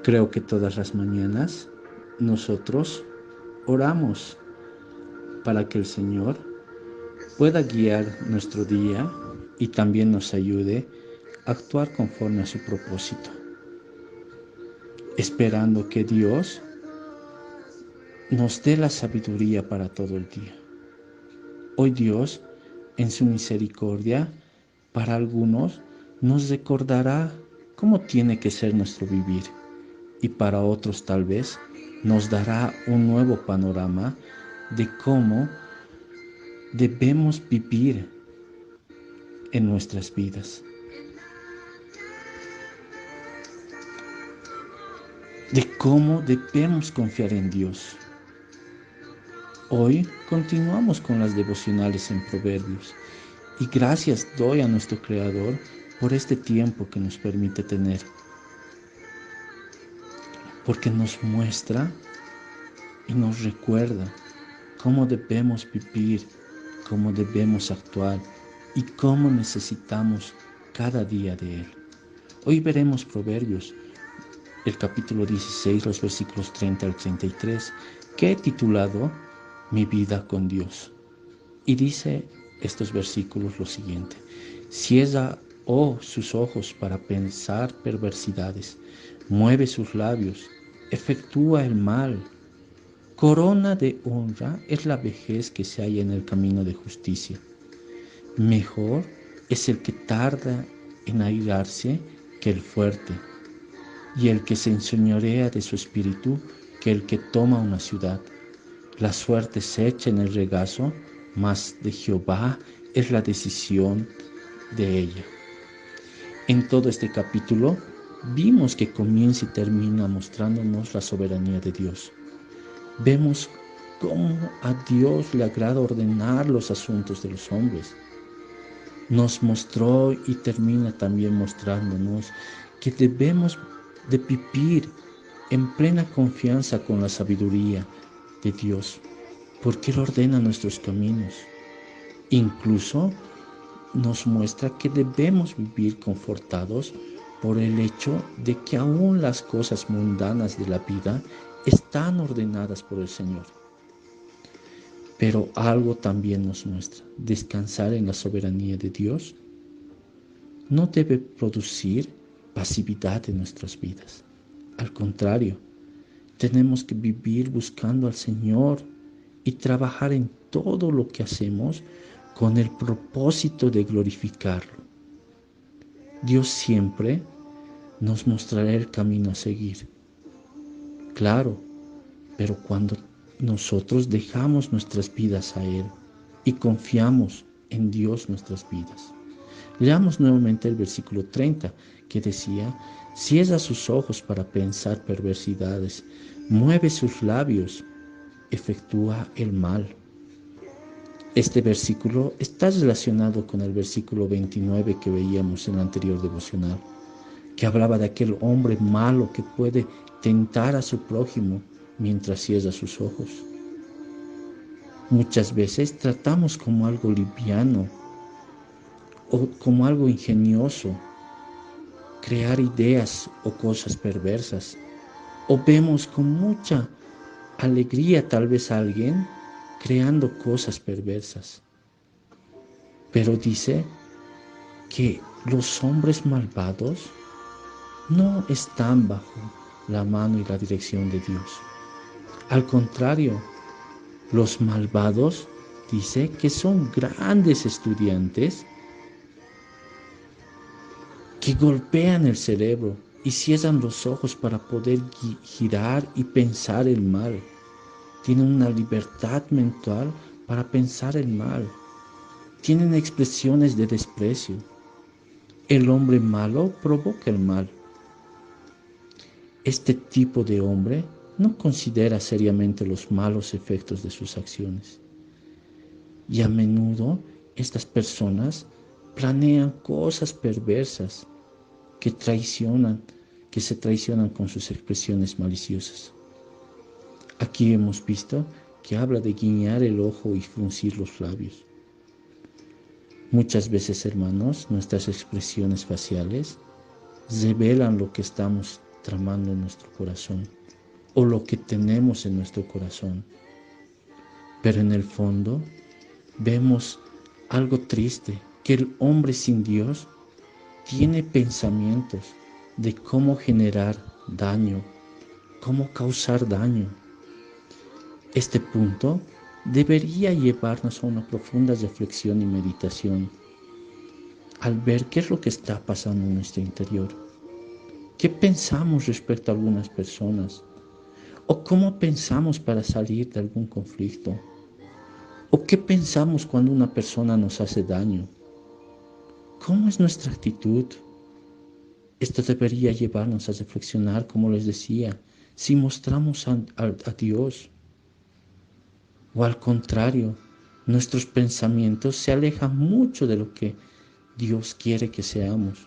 Creo que todas las mañanas nosotros oramos para que el Señor pueda guiar nuestro día y también nos ayude a actuar conforme a su propósito, esperando que Dios nos dé la sabiduría para todo el día. Hoy Dios, en su misericordia, para algunos nos recordará cómo tiene que ser nuestro vivir y para otros tal vez nos dará un nuevo panorama de cómo debemos vivir en nuestras vidas, de cómo debemos confiar en Dios. Hoy continuamos con las devocionales en Proverbios y gracias doy a nuestro Creador por este tiempo que nos permite tener, porque nos muestra y nos recuerda cómo debemos vivir, cómo debemos actuar y cómo necesitamos cada día de Él. Hoy veremos Proverbios, el capítulo 16, los versículos 30 al 33, que he titulado Mi vida con Dios. Y dice estos versículos lo siguiente: cierra, sus ojos para pensar perversidades, mueve sus labios, efectúa el mal. Corona de honra es la vejez que se halla en el camino de justicia. Mejor es el que tarda en airarse que el fuerte, y el que se enseñorea de su espíritu que el que toma una ciudad. La suerte se echa en el regazo, mas de Jehová es la decisión de ella. En todo este capítulo vimos que comienza y termina mostrándonos la soberanía de Dios. Vemos cómo a Dios le agrada ordenar los asuntos de los hombres. Nos mostró y termina también mostrándonos que debemos de vivir en plena confianza con la sabiduría de Dios, porque Él ordena nuestros caminos. Incluso nos muestra que debemos vivir confortados por el hecho de que aún las cosas mundanas de la vida están ordenadas por el Señor. Pero algo también nos muestra: descansar en la soberanía de Dios no debe producir pasividad en nuestras vidas. Al contrario, tenemos que vivir buscando al Señor y trabajar en todo lo que hacemos con el propósito de glorificarlo. Dios siempre nos mostrará el camino a seguir. Claro, pero cuando nosotros dejamos nuestras vidas a Él y confiamos en Dios nuestras vidas. Leamos nuevamente el versículo 30 que decía: cierra sus ojos para pensar perversidades, mueve sus labios, efectúa el mal. Este versículo está relacionado con el versículo 29 que veíamos en la anterior devocional, que hablaba de aquel hombre malo que puede tentar a su prójimo mientras cierra sus ojos. Muchas veces tratamos como algo liviano o como algo ingenioso crear ideas o cosas perversas, o vemos con mucha alegría tal vez a alguien creando cosas perversas. Pero dice que los hombres malvados no están bajo la mano y la dirección de Dios. Al contrario, los malvados dice que son grandes estudiantes que golpean el cerebro y cierran los ojos para poder girar y pensar el mal. Tienen una libertad mental para pensar el mal. Tienen expresiones de desprecio. El hombre malo provoca el mal. Este tipo de hombre no considera seriamente los malos efectos de sus acciones. Y a menudo estas personas planean cosas perversas que se traicionan con sus expresiones maliciosas. Aquí hemos visto que habla de guiñar el ojo y fruncir los labios. Muchas veces, hermanos, nuestras expresiones faciales revelan lo que estamos tramando en nuestro corazón o lo que tenemos en nuestro corazón. Pero en el fondo vemos algo triste, que el hombre sin Dios tiene pensamientos de cómo generar daño, cómo causar daño. Este punto debería llevarnos a una profunda reflexión y meditación al ver qué es lo que está pasando en nuestro interior. ¿Qué pensamos respecto a algunas personas? ¿O cómo pensamos para salir de algún conflicto? ¿O qué pensamos cuando una persona nos hace daño? ¿Cómo es nuestra actitud? Esto debería llevarnos a reflexionar, como les decía, si mostramos a Dios o al contrario, nuestros pensamientos se alejan mucho de lo que Dios quiere que seamos.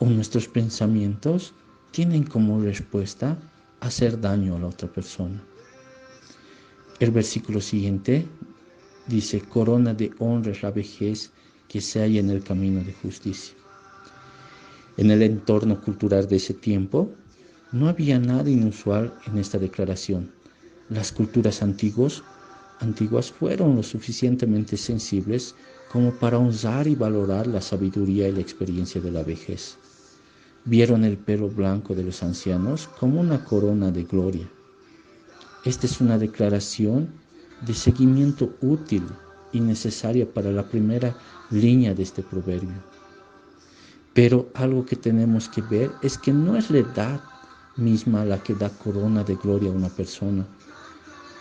O nuestros pensamientos tienen como respuesta hacer daño a la otra persona. El versículo siguiente dice: corona de honra es la vejez que se halla en el camino de justicia. En el entorno cultural de ese tiempo no había nada inusual en esta declaración. Las culturas antiguas fueron lo suficientemente sensibles como para honrar y valorar la sabiduría y la experiencia de la vejez. Vieron el pelo blanco de los ancianos como una corona de gloria. Esta es una declaración de seguimiento útil y necesaria para la primera línea de este proverbio. Pero algo que tenemos que ver es que no es la edad misma la que da corona de gloria a una persona,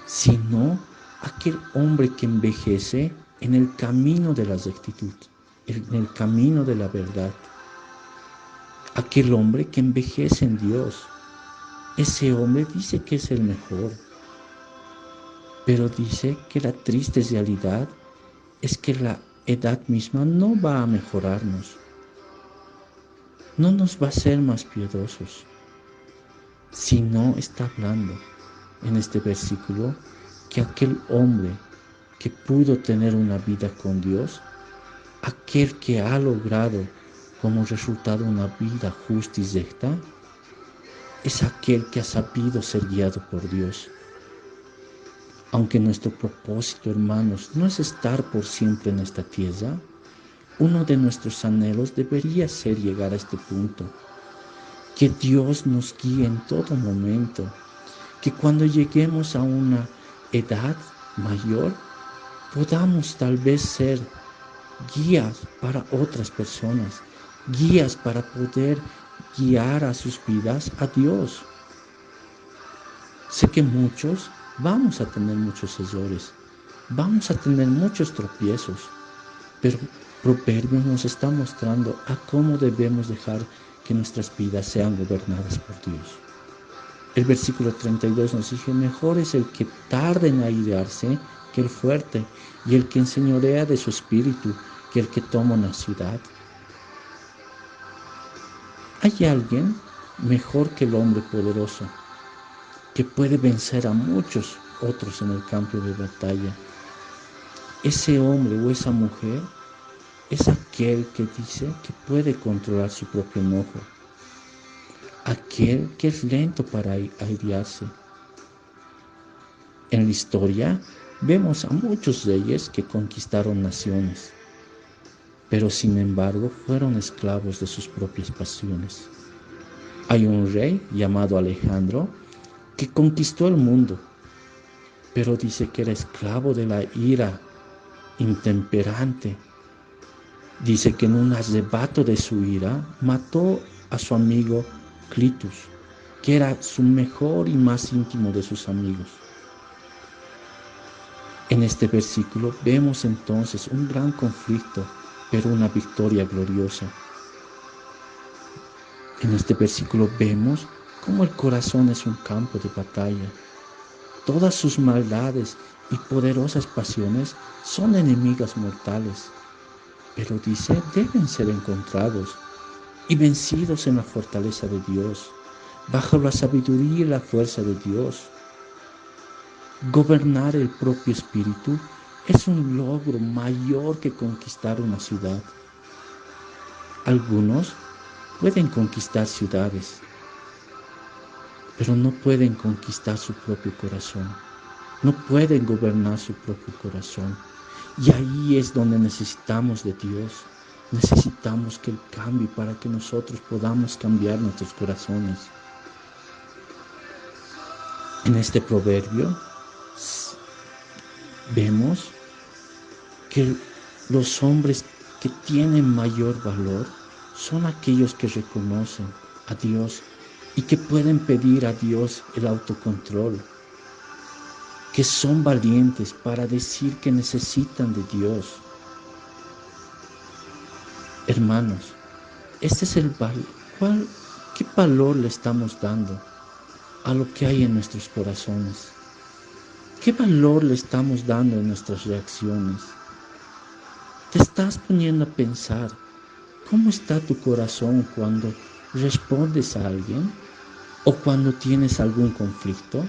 sino aquel hombre que envejece en el camino de la rectitud, en el camino de la verdad. Aquel hombre que envejece en Dios, ese hombre dice que es el mejor, pero dice que la triste realidad es que la edad misma no va a mejorarnos, no nos va a hacer más piadosos, sino está hablando en este versículo que aquel hombre que pudo tener una vida con Dios, aquel que ha logrado como resultado una vida justa y recta, es aquel que ha sabido ser guiado por Dios. Aunque nuestro propósito, hermanos, no es estar por siempre en esta tierra, uno de nuestros anhelos debería ser llegar a este punto, que Dios nos guíe en todo momento, que cuando lleguemos a una edad mayor, podamos tal vez ser guías para otras personas, guías para poder guiar a sus vidas a Dios. Sé que muchos vamos a tener muchos errores, vamos a tener muchos tropiezos, pero Proverbios nos está mostrando a cómo debemos dejar que nuestras vidas sean gobernadas por Dios. El versículo 32 nos dice: mejor es el que tarda en airarse que el fuerte, y el que enseñorea de su espíritu que el que toma una ciudad. ¿Hay alguien mejor que el hombre poderoso, que puede vencer a muchos otros en el campo de batalla? Ese hombre o esa mujer es aquel que dice que puede controlar su propio enojo, aquel que es lento para airarse. En la historia vemos a muchos reyes que conquistaron naciones, pero sin embargo fueron esclavos de sus propias pasiones. Hay un rey llamado Alejandro que conquistó el mundo, pero dice que era esclavo de la ira intemperante. Dice que en un arrebato de su ira mató a su amigo Clitus, que era su mejor y más íntimo de sus amigos. En este versículo vemos entonces un gran conflicto, pero una victoria gloriosa. En este versículo vemos cómo el corazón es un campo de batalla. Todas sus maldades y poderosas pasiones son enemigas mortales, pero dice, deben ser encontrados y vencidos en la fortaleza de Dios, bajo la sabiduría y la fuerza de Dios. Gobernar el propio espíritu es un logro mayor que conquistar una ciudad. Algunos pueden conquistar ciudades, pero no pueden conquistar su propio corazón. No pueden gobernar su propio corazón. Y ahí es donde necesitamos de Dios. Necesitamos que Él cambie para que nosotros podamos cambiar nuestros corazones. En este proverbio vemos que los hombres que tienen mayor valor son aquellos que reconocen a Dios y que pueden pedir a Dios el autocontrol, que son valientes para decir que necesitan de Dios. Hermanos, este es el valor. ¿Qué valor le estamos dando a lo que hay en nuestros corazones? ¿Qué valor le estamos dando en nuestras reacciones? ¿Te estás poniendo a pensar cómo está tu corazón cuando respondes a alguien o cuando tienes algún conflicto?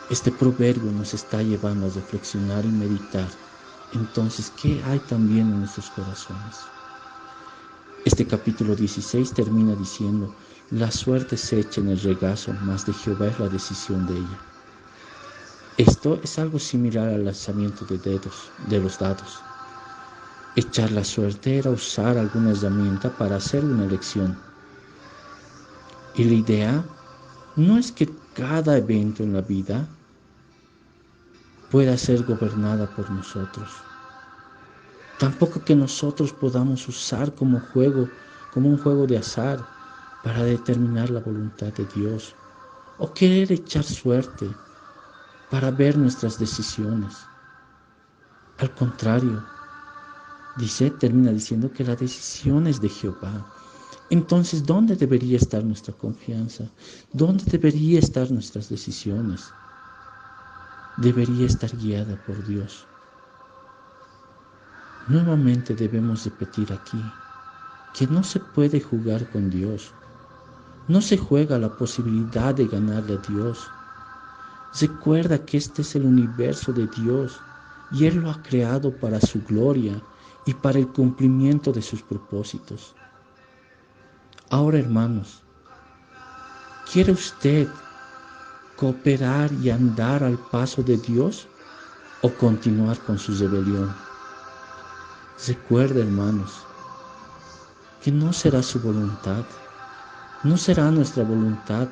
Este proverbio nos está llevando a reflexionar y meditar. Entonces, ¿qué hay también en nuestros corazones? Este capítulo 16 termina diciendo: la suerte se echa en el regazo, mas de Jehová es la decisión de ella. Esto es algo similar al lanzamiento de los dados. Echar la suerte era usar alguna herramienta para hacer una elección. Y la idea no es que cada evento en la vida pueda ser gobernada por nosotros. Tampoco que nosotros podamos usar como un juego de azar para determinar la voluntad de Dios, o querer echar suerte para ver nuestras decisiones. Al contrario, termina diciendo que la decisión es de Jehová. Entonces, ¿dónde debería estar nuestra confianza? ¿Dónde debería estar nuestras decisiones? Debería estar guiada por Dios. Nuevamente debemos repetir aquí que no se puede jugar con Dios. No se juega la posibilidad de ganarle a Dios. Recuerda que este es el universo de Dios y Él lo ha creado para su gloria y para el cumplimiento de sus propósitos. Ahora, hermanos, ¿quiere usted cooperar y andar al paso de Dios o continuar con su rebelión? Recuerda, hermanos, que no será su voluntad, no será nuestra voluntad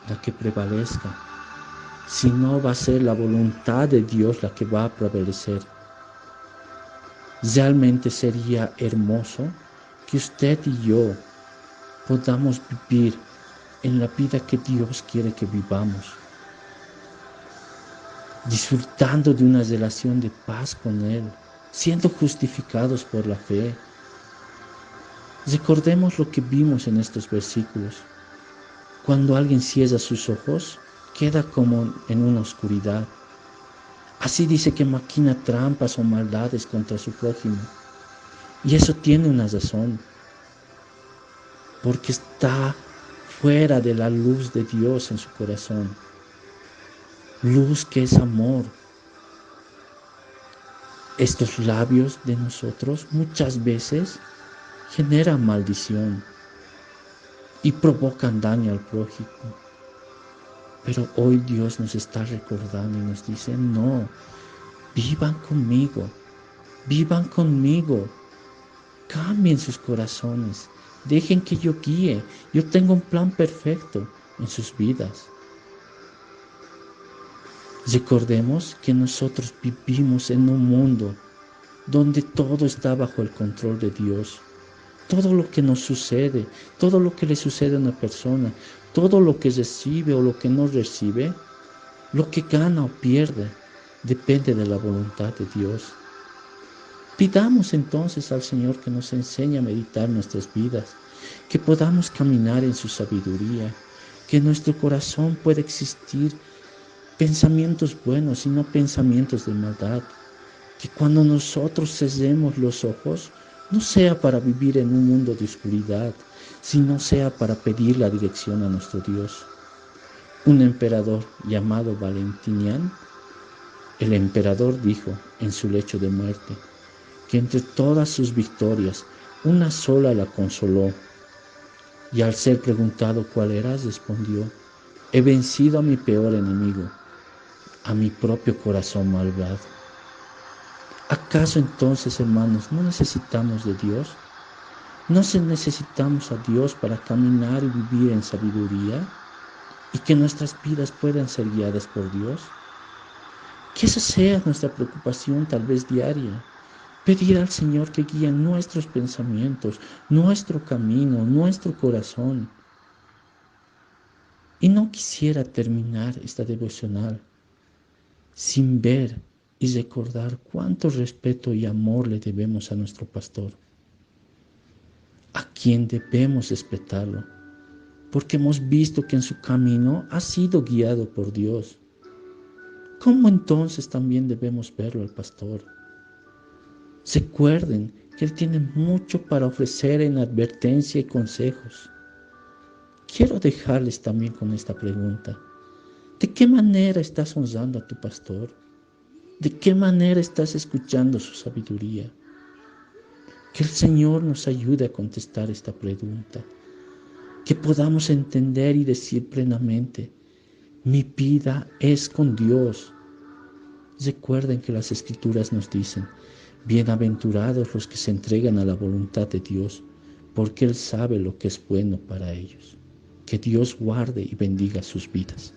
la que prevalezca, sino va a ser la voluntad de Dios la que va a prevalecer. Realmente sería hermoso que usted y yo podamos vivir en la vida que Dios quiere que vivamos, disfrutando de una relación de paz con Él, siendo justificados por la fe. Recordemos lo que vimos en estos versículos. Cuando alguien cierra sus ojos, queda como en una oscuridad. Así dice que maquina trampas o maldades contra su prójimo. Y eso tiene una razón, porque está fuera de la luz de Dios en su corazón. Luz que es amor. Estos labios de nosotros muchas veces generan maldición y provocan daño al prójimo. Pero hoy Dios nos está recordando y nos dice: no, vivan conmigo, cambien sus corazones, dejen que yo guíe, yo tengo un plan perfecto en sus vidas. Recordemos que nosotros vivimos en un mundo donde todo está bajo el control de Dios. Todo lo que nos sucede, todo lo que le sucede a una persona, todo lo que recibe o lo que no recibe, lo que gana o pierde, depende de la voluntad de Dios. Pidamos entonces al Señor que nos enseñe a meditar nuestras vidas, que podamos caminar en su sabiduría, que en nuestro corazón pueda existir pensamientos buenos y no pensamientos de maldad, que cuando nosotros cerremos los ojos, no sea para vivir en un mundo de oscuridad, sino sea para pedir la dirección a nuestro Dios. Un emperador llamado Valentinian, el emperador dijo en su lecho de muerte que entre todas sus victorias Una sola la consoló, y al ser preguntado cuál era, respondió: he vencido a mi peor enemigo, a mi propio corazón malvado. ¿Acaso entonces, hermanos, no necesitamos de Dios? ¿No necesitamos a Dios para caminar y vivir en sabiduría y que nuestras vidas puedan ser guiadas por Dios? Que esa sea nuestra preocupación tal vez diaria. Pedir al Señor que guíe nuestros pensamientos, nuestro camino, nuestro corazón. Y no quisiera terminar esta devocional sin ver y recordar cuánto respeto y amor le debemos a nuestro pastor, a quien debemos respetarlo, porque hemos visto que en su camino ha sido guiado por Dios. ¿Cómo entonces también debemos verlo al pastor? Recuerden que Él tiene mucho para ofrecer en advertencia y consejos. Quiero dejarles también con esta pregunta. ¿De qué manera estás honrando a tu pastor? ¿De qué manera estás escuchando su sabiduría? Que el Señor nos ayude a contestar esta pregunta. Que podamos entender y decir plenamente: mi vida es con Dios. Recuerden que las Escrituras nos dicen: bienaventurados los que se entregan a la voluntad de Dios, porque Él sabe lo que es bueno para ellos. Que Dios guarde y bendiga sus vidas.